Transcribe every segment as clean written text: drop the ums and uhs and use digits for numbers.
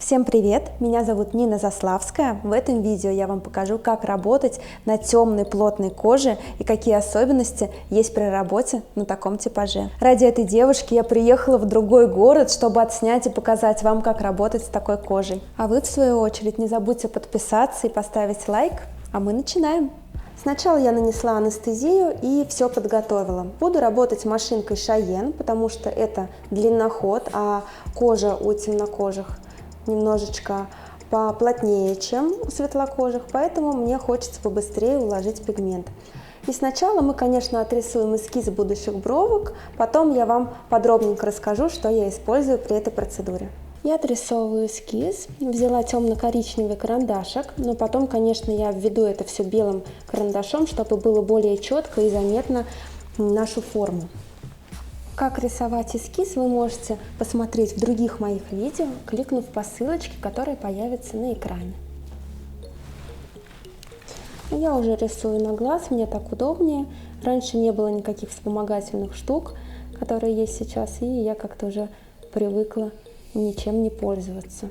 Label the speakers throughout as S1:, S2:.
S1: Всем привет! Меня зовут Нина Заславская. В этом видео я вам покажу, как работать на темной плотной коже и какие особенности есть при работе на таком типаже. Ради этой девушки я приехала в другой город, чтобы отснять и показать вам, как работать с такой кожей. А вы, в свою очередь, не забудьте подписаться и поставить лайк, а мы начинаем! Сначала я нанесла анестезию и все подготовила. Буду работать машинкой Шайен, потому что это длинноход, а кожа у темнокожих немножечко поплотнее, чем у светлокожих, поэтому мне хочется побыстрее уложить пигмент. И сначала мы, конечно, отрисуем эскиз будущих бровок, потом я вам подробненько расскажу, что я использую при этой процедуре. Я отрисовываю эскиз, взяла темно-коричневый карандашик, но потом, конечно, я введу это все белым карандашом, чтобы было более четко и заметно нашу форму. Как рисовать эскиз, вы можете посмотреть в других моих видео, кликнув по ссылочке, которая появится на экране. Я уже рисую на глаз, мне так удобнее. Раньше не было никаких вспомогательных штук, которые есть сейчас, и я как-то уже привыкла ничем не пользоваться.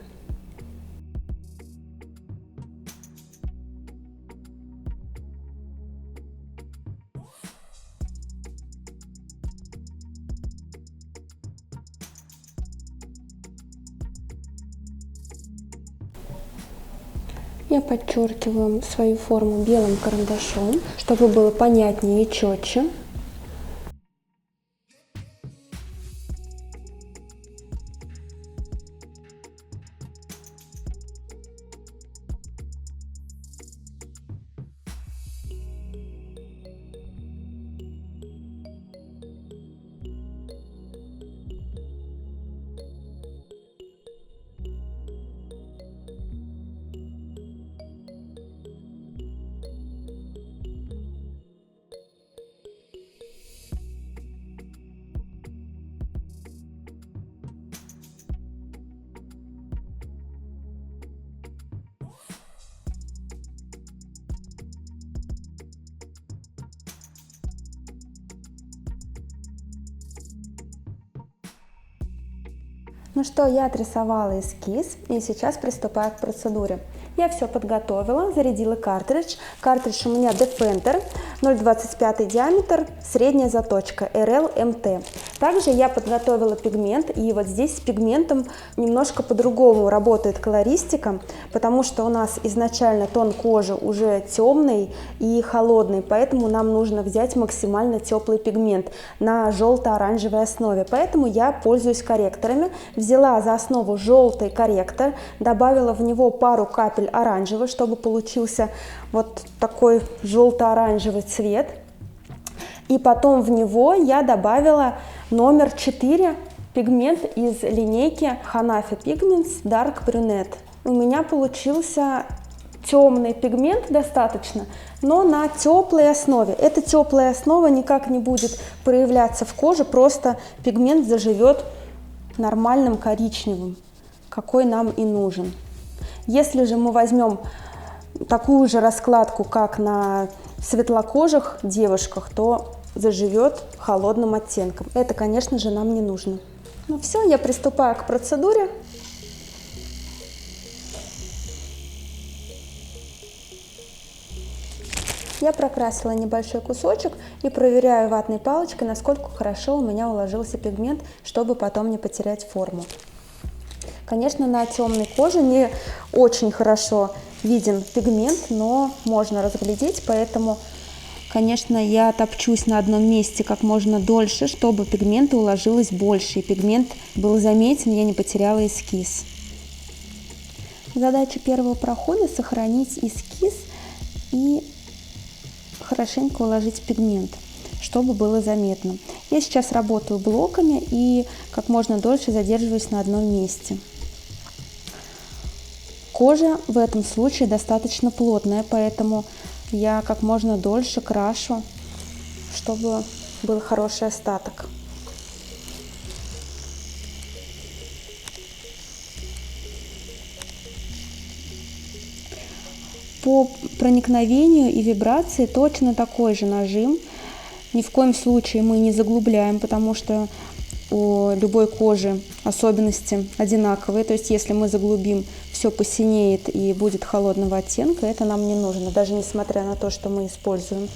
S1: Я подчеркиваю свою форму белым карандашом, чтобы было понятнее и четче. Ну что, я отрисовала эскиз и сейчас приступаю к процедуре. Я все подготовила, зарядила картридж. Картридж у меня Defender, 0,25 диаметр, средняя заточка RL MT. Также я подготовила пигмент, и вот здесь с пигментом немножко по-другому работает колористика, потому что у нас изначально тон кожи уже темный и холодный, поэтому нам нужно взять максимально теплый пигмент на желто-оранжевой основе. Поэтому я пользуюсь корректорами. Взяла за основу желтый корректор, добавила в него пару капель оранжевого, чтобы получился вот такой желто-оранжевый цвет. И потом в него я добавила номер 4 пигмент из линейки Hanafi Pigments Dark Brunette. У меня получился темный пигмент достаточно, но на теплой основе. Эта теплая основа никак не будет проявляться в коже, просто пигмент заживет нормальным коричневым, какой нам и нужен. Если же мы возьмем такую же раскладку, как на светлокожих девушках, то заживет холодным оттенком. Это, конечно же, нам не нужно. Ну все, я приступаю к процедуре. Я прокрасила небольшой кусочек и проверяю ватной палочкой, насколько хорошо у меня уложился пигмент, чтобы потом не потерять форму. Конечно, на темной коже не очень хорошо виден пигмент, но можно разглядеть, поэтому, конечно, я топчусь на одном месте как можно дольше, чтобы пигмента уложилось больше, и пигмент был заметен, я не потеряла эскиз. Задача первого прохода — сохранить эскиз и хорошенько уложить пигмент, чтобы было заметно. Я сейчас работаю блоками и как можно дольше задерживаюсь на одном месте. Кожа в этом случае достаточно плотная, поэтому я как можно дольше крашу, чтобы был хороший остаток. По проникновению и вибрации точно такой же нажим. Ни в коем случае мы не заглубляем, потому что у любой кожи особенности одинаковые. То есть если мы заглубим, все посинеет и будет холодного оттенка, это нам не нужно. Даже несмотря на то, что мы используем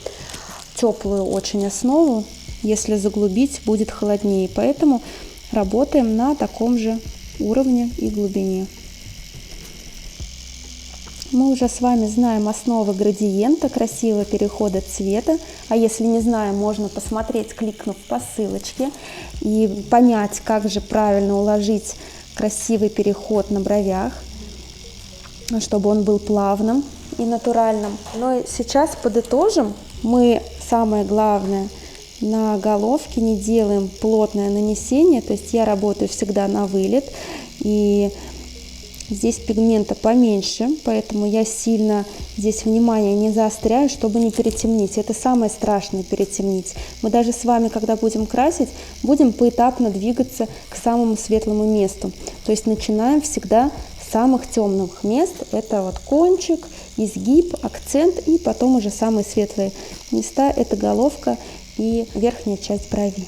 S1: теплую очень основу, если заглубить, будет холоднее. Поэтому работаем на таком же уровне и глубине. Мы уже с вами знаем основы градиента, красивого перехода цвета. А если не знаем, можно посмотреть, кликнув по ссылочке, и понять, как же правильно уложить красивый переход на бровях, чтобы он был плавным и натуральным. Но сейчас подытожим. Мы, самое главное, на головке не делаем плотное нанесение, то есть я работаю всегда на вылет, и здесь пигмента поменьше, поэтому я сильно здесь внимание не заостряю, чтобы не перетемнить. Это самое страшное — перетемнить. Мы даже с вами, когда будем красить, будем поэтапно двигаться к самому светлому месту. То есть начинаем всегда с самых темных мест. Это вот кончик, изгиб, акцент, и потом уже самые светлые места — это головка и верхняя часть брови.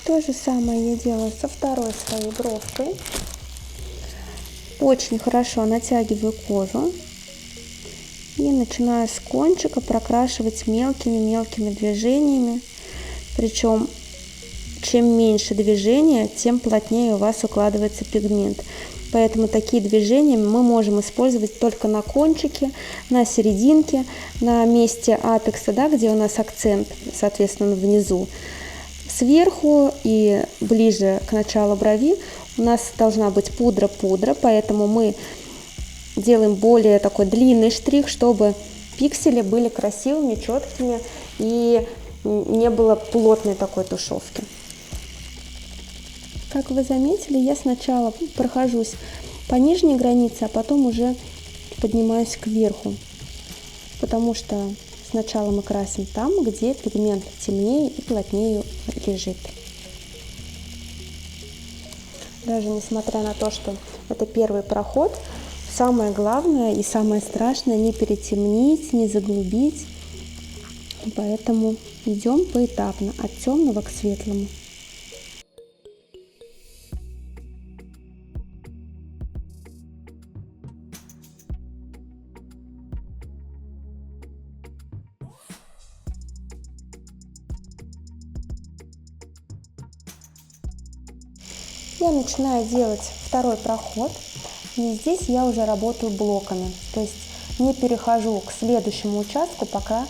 S1: То же самое я делаю со второй своей бровкой. Очень хорошо натягиваю кожу и начинаю с кончика прокрашивать мелкими-мелкими движениями. Причем чем меньше движения, тем плотнее у вас укладывается пигмент. Поэтому такие движения мы можем использовать только на кончике, на серединке, на месте апекса, да, где у нас акцент, соответственно, внизу. Сверху и ближе к началу брови у нас должна быть пудра-пудра, поэтому мы делаем более такой длинный штрих, чтобы пиксели были красивыми, четкими и не было плотной такой тушевки. Как вы заметили, я сначала прохожусь по нижней границе, а потом уже поднимаюсь кверху, потому что сначала мы красим там, где пигмент темнее и плотнее лежит. Даже несмотря на то, что это первый проход, самое главное и самое страшное — не перетемнить, не заглубить. Поэтому идем поэтапно, от темного к светлому. Я начинаю делать второй проход, и здесь я уже работаю блоками, то есть не перехожу к следующему участку, пока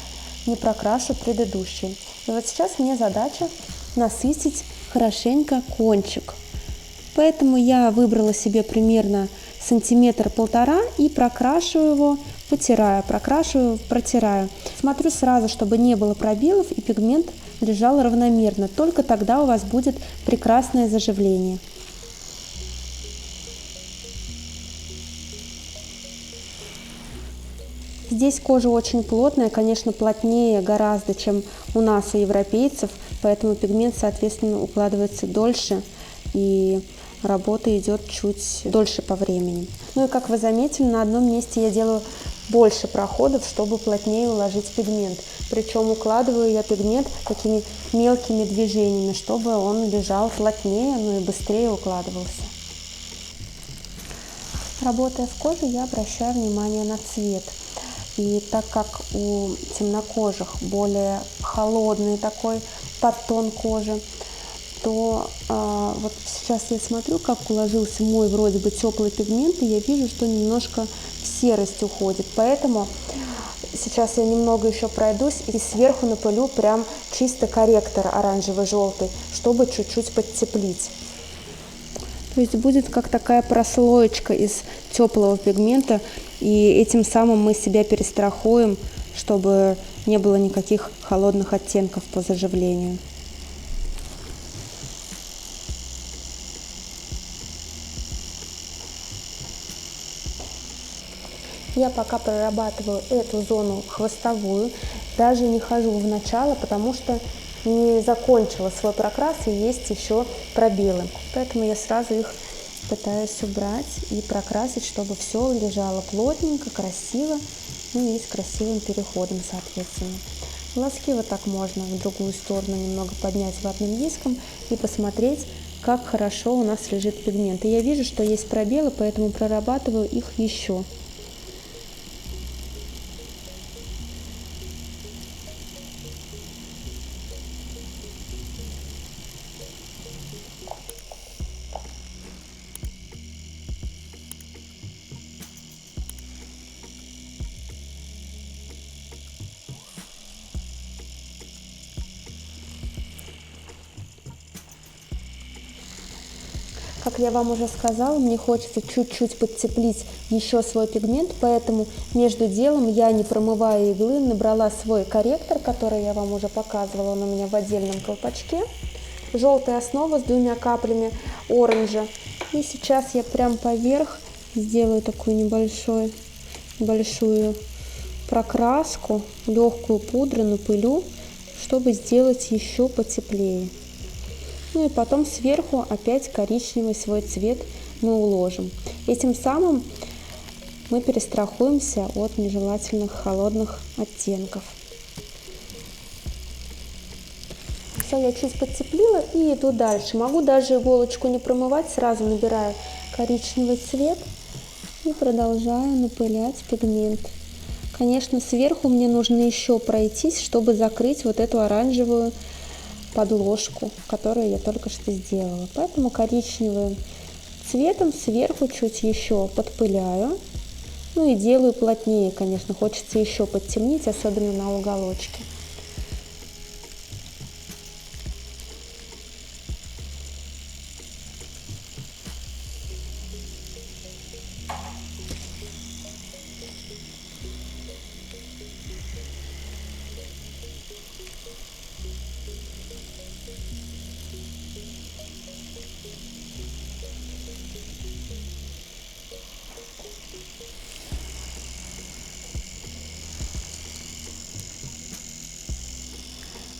S1: не прокрашу предыдущий. И вот сейчас мне задача насытить хорошенько кончик. Поэтому я выбрала себе примерно 1-1,5 сантиметра и прокрашиваю его, потираю, прокрашиваю, протираю. Смотрю сразу, чтобы не было пробелов и пигмент лежал равномерно. Только тогда у вас будет прекрасное заживление. Здесь кожа очень плотная, конечно, плотнее гораздо, чем у нас, у европейцев, поэтому пигмент, соответственно, укладывается дольше, и работа идет чуть дольше по времени. Ну и как вы заметили, на одном месте я делаю больше проходов, чтобы плотнее уложить пигмент. Причем укладываю я пигмент такими мелкими движениями, чтобы он лежал плотнее, ну и быстрее укладывался. Работая с кожей, я обращаю внимание на цвет. И так как у темнокожих более холодный такой подтон кожи, то вот сейчас я смотрю, как уложился мой вроде бы теплый пигмент, и я вижу, что немножко в серость уходит. Поэтому сейчас я немного еще пройдусь и сверху напылю прям чисто корректор оранжево-желтый, чтобы чуть-чуть подтеплить. То есть будет как такая прослоечка из теплого пигмента, и этим самым мы себя перестрахуем, чтобы не было никаких холодных оттенков по заживлению. Я пока прорабатываю эту зону хвостовую, даже не хожу в начало, потому что не закончила свой прокрас и есть еще пробелы. Поэтому я сразу их пытаюсь убрать и прокрасить, чтобы все лежало плотненько, красиво, ну и с красивым переходом, соответственно. Волоски вот так можно в другую сторону немного поднять ватным диском и посмотреть, как хорошо у нас лежит пигмент. И я вижу, что есть пробелы, поэтому прорабатываю их еще. Как я вам уже сказала, мне хочется чуть-чуть подтеплить еще свой пигмент, поэтому между делом я, не промывая иглы, набрала свой корректор, который я вам уже показывала, он у меня в отдельном колпачке. Желтая основа с 2 каплями оранжа. И сейчас я прям поверх сделаю такую небольшую прокраску, легкую пудру напылю, чтобы сделать еще потеплее. Ну и потом сверху опять коричневый свой цвет мы уложим. И тем самым мы перестрахуемся от нежелательных холодных оттенков. Все, я чуть подтеплила и иду дальше. Могу даже иголочку не промывать, сразу набираю коричневый цвет и продолжаю напылять пигмент. Конечно, сверху мне нужно еще пройтись, чтобы закрыть вот эту оранжевую подложку, которую я только что сделала. Поэтому коричневым цветом сверху чуть еще подпыляю. Ну и делаю плотнее, конечно, хочется еще подтемнить, особенно на уголочке.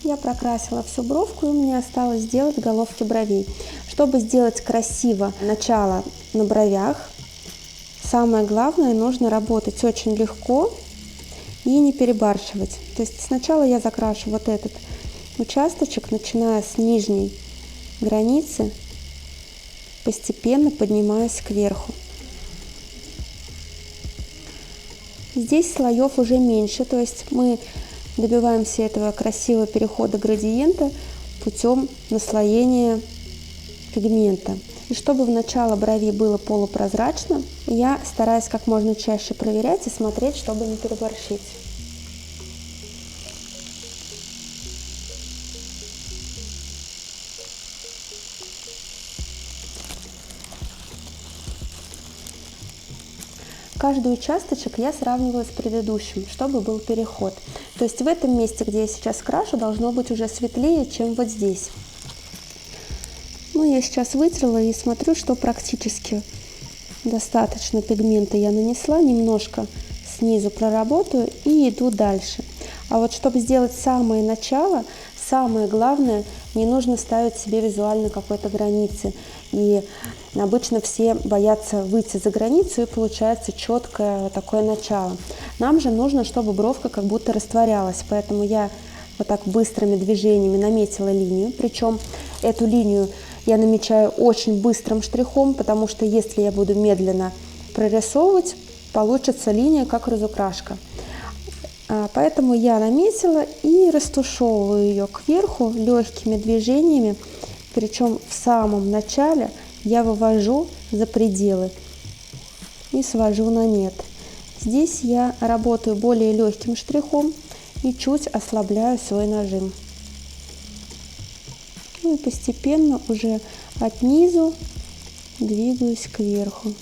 S1: Я прокрасила всю бровку, и мне осталось сделать головки бровей. Чтобы сделать красиво начало на бровях, самое главное, нужно работать очень легко и не перебарщивать. То есть сначала я закрашу вот этот участочек, начиная с нижней границы, постепенно поднимаюсь кверху. Здесь слоев уже меньше, то есть мы добиваемся этого красивого перехода градиента путем наслоения пигмента. И чтобы в начало брови было полупрозрачно, я стараюсь как можно чаще проверять и смотреть, чтобы не переборщить. Каждый участочек я сравниваю с предыдущим, чтобы был переход. То есть в этом месте, где я сейчас крашу, должно быть уже светлее, чем вот здесь. Ну, я сейчас вытерла и смотрю, что практически достаточно пигмента я нанесла, немножко снизу проработаю и иду дальше. А вот чтобы сделать самое начало, самое главное, не нужно ставить себе визуально какой-то границы. И обычно все боятся выйти за границу, и получается четкое такое начало. Нам же нужно, чтобы бровка как будто растворялась, поэтому я вот так быстрыми движениями наметила линию. Причем эту линию я намечаю очень быстрым штрихом, потому что если я буду медленно прорисовывать, получится линия как разукрашка. Поэтому я наметила и растушевываю ее кверху легкими движениями. Причем в самом начале я вывожу за пределы и свожу на нет. Здесь я работаю более легким штрихом и чуть ослабляю свой нажим. Ну и постепенно уже от низу двигаюсь кверху.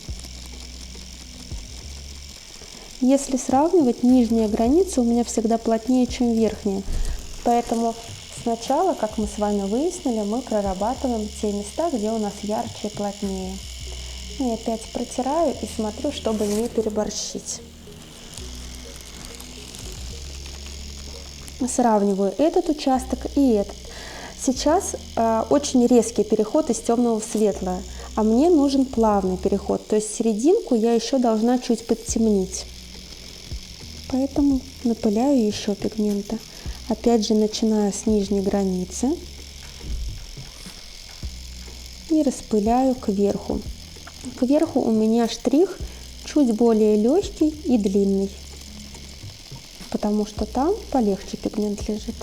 S1: Если сравнивать, нижняя граница у меня всегда плотнее, чем верхняя. Поэтому сначала, как мы с вами выяснили, мы прорабатываем те места, где у нас ярче и плотнее. И опять протираю и смотрю, чтобы не переборщить. Сравниваю этот участок и этот. Сейчас очень резкий переход из темного в светлое. а мне нужен плавный переход, то есть серединку я еще должна чуть подтемнить. Поэтому напыляю еще пигмента. Опять же, начиная с нижней границы и распыляю кверху. Кверху у меня штрих чуть более легкий и длинный, потому что там полегче пигмент лежит.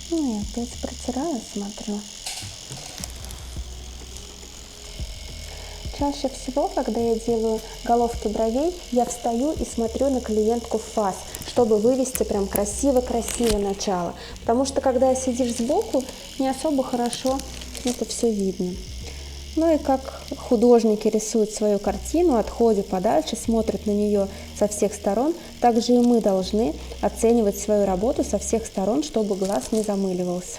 S1: Ну и опять протираю, смотрю. Чаще всего, когда я делаю головки бровей, я встаю и смотрю на клиентку в фас, чтобы вывести прям красиво-красиво начало. Потому что когда сидишь сбоку, не особо хорошо это все видно. Ну и как художники рисуют свою картину, отходят подальше, смотрят на нее со всех сторон, так же и мы должны оценивать свою работу со всех сторон, чтобы глаз не замыливался.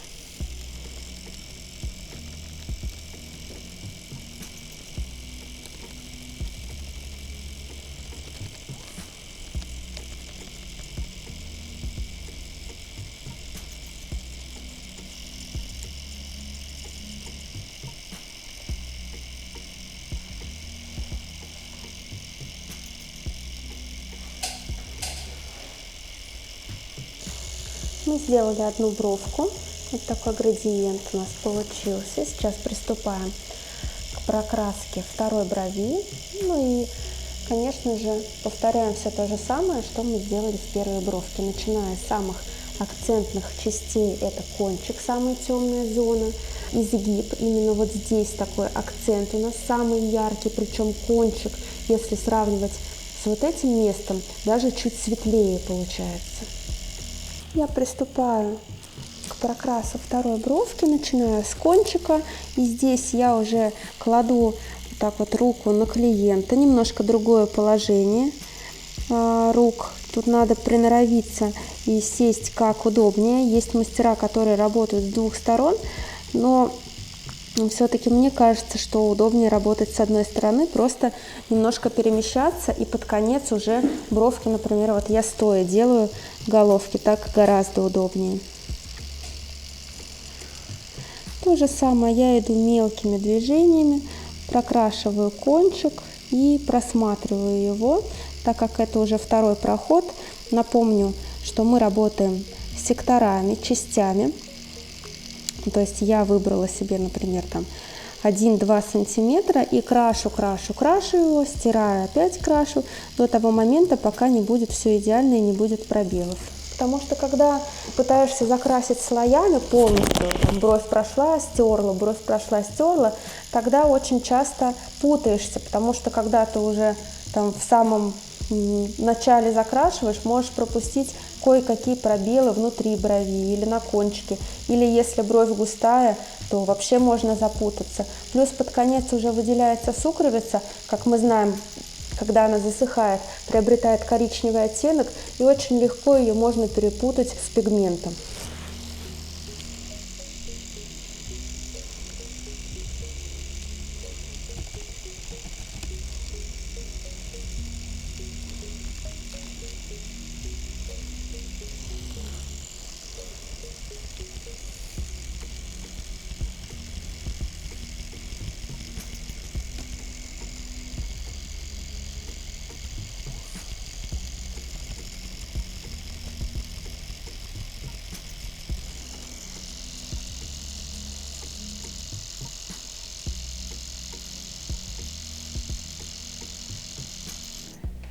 S1: Мы сделали одну бровку, вот такой градиент у нас получился. Сейчас приступаем к прокраске второй брови. Ну и, конечно же, повторяем все то же самое, что мы сделали в первой бровке. Начиная с самых акцентных частей, это кончик, самая темная зона, изгиб. Именно вот здесь такой акцент у нас самый яркий, причем кончик, если сравнивать с вот этим местом, даже чуть светлее получается. Я приступаю к прокрасу второй бровки, начиная с кончика. И здесь я уже кладу так вот руку на клиента, немножко другое положение рук. Тут надо приноровиться и сесть как удобнее. Есть мастера, которые работают с двух сторон, но все-таки мне кажется, что удобнее работать с одной стороны, просто немножко перемещаться и под конец уже бровки, например, вот я стоя делаю головки, так гораздо удобнее. То же самое я иду мелкими движениями, прокрашиваю кончик и просматриваю его, так как это уже второй проход. Напомню, что мы работаем секторами, частями. То есть я выбрала себе, например, там 1-2 сантиметра и крашу его, стираю, опять крашу до того момента, пока не будет все идеально и не будет пробелов. Потому что когда пытаешься закрасить слоями полностью, там, бровь прошла, стерла, бровь прошла, стерла, тогда очень часто путаешься, потому что когда ты уже там в самом начале закрашиваешь, можешь пропустить кое-какие пробелы внутри брови или на кончике, или если бровь густая, то вообще можно запутаться. Плюс под конец уже выделяется сукровица, как мы знаем, когда она засыхает, приобретает коричневый оттенок, и очень легко ее можно перепутать с пигментом.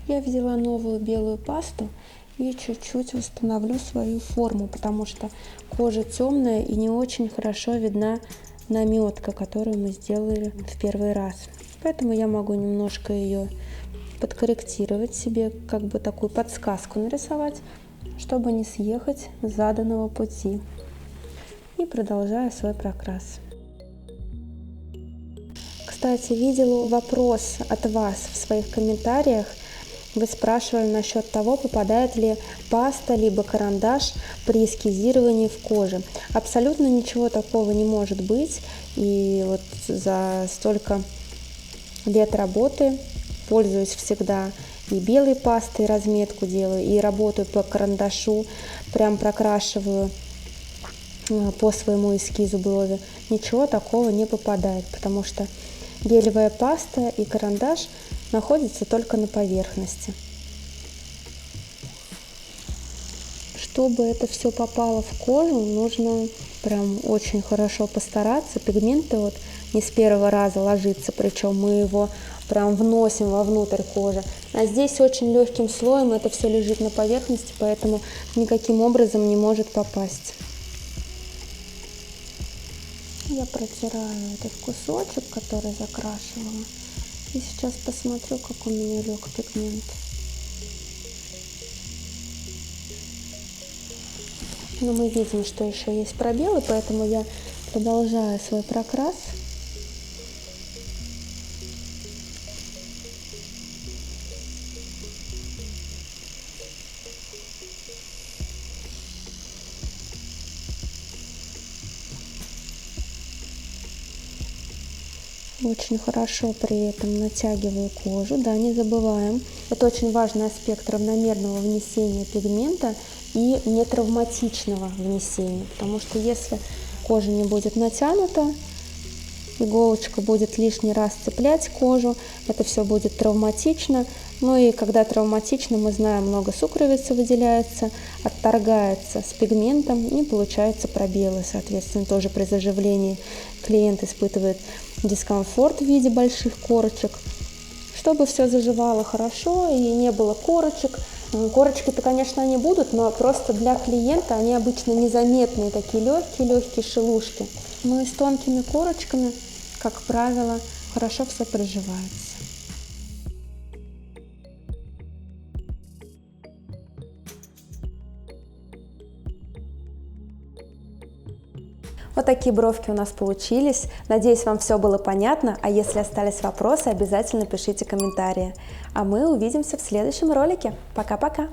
S1: Я взяла новую белую пасту и чуть-чуть установлю свою форму, потому что кожа темная и не очень хорошо видна наметка, которую мы сделали в первый раз. Поэтому я могу немножко ее подкорректировать себе, как бы такую подсказку нарисовать, чтобы не съехать с заданного пути. И продолжаю свой прокрас. Кстати, видела вопрос от вас в своих комментариях. Вы спрашивали насчет того, попадает ли паста либо карандаш при эскизировании в коже. Абсолютно ничего такого не может быть. И вот за столько лет работы пользуюсь всегда и белой пастой, разметку делаю, и работаю по карандашу, прям прокрашиваю по своему эскизу брови, ничего такого не попадает, потому что гелевая паста и карандаш находятся только на поверхности. Чтобы это все попало в кожу, нужно прям очень хорошо постараться. Пигменты вот не с первого раза ложится, причем мы его прям вносим вовнутрь кожи. А здесь очень легким слоем это все лежит на поверхности, поэтому никаким образом не может попасть. Я протираю этот кусочек, который закрашивала. И сейчас посмотрю, как у меня лег пигмент. Но мы видим, что еще есть пробелы, поэтому я продолжаю свой прокрас. Очень хорошо при этом натягиваю кожу, да, не забываем. Это очень важный аспект равномерного внесения пигмента и нетравматичного внесения, потому что если кожа не будет натянута, иголочка будет лишний раз цеплять кожу, это все будет травматично. Ну и когда травматично, мы знаем, много сукровицы выделяется, отторгается с пигментом и получаются пробелы. Соответственно, тоже при заживлении клиент испытывает дискомфорт в виде больших корочек. Чтобы все заживало хорошо и не было корочек. Корочки-то, конечно, они будут, но просто для клиента они обычно незаметные, такие легкие шелушки. Но и с тонкими корочками, как правило, хорошо все приживается. Вот такие бровки у нас получились. Надеюсь, вам все было понятно, а если остались вопросы, обязательно пишите комментарии. А мы увидимся в следующем ролике. Пока-пока!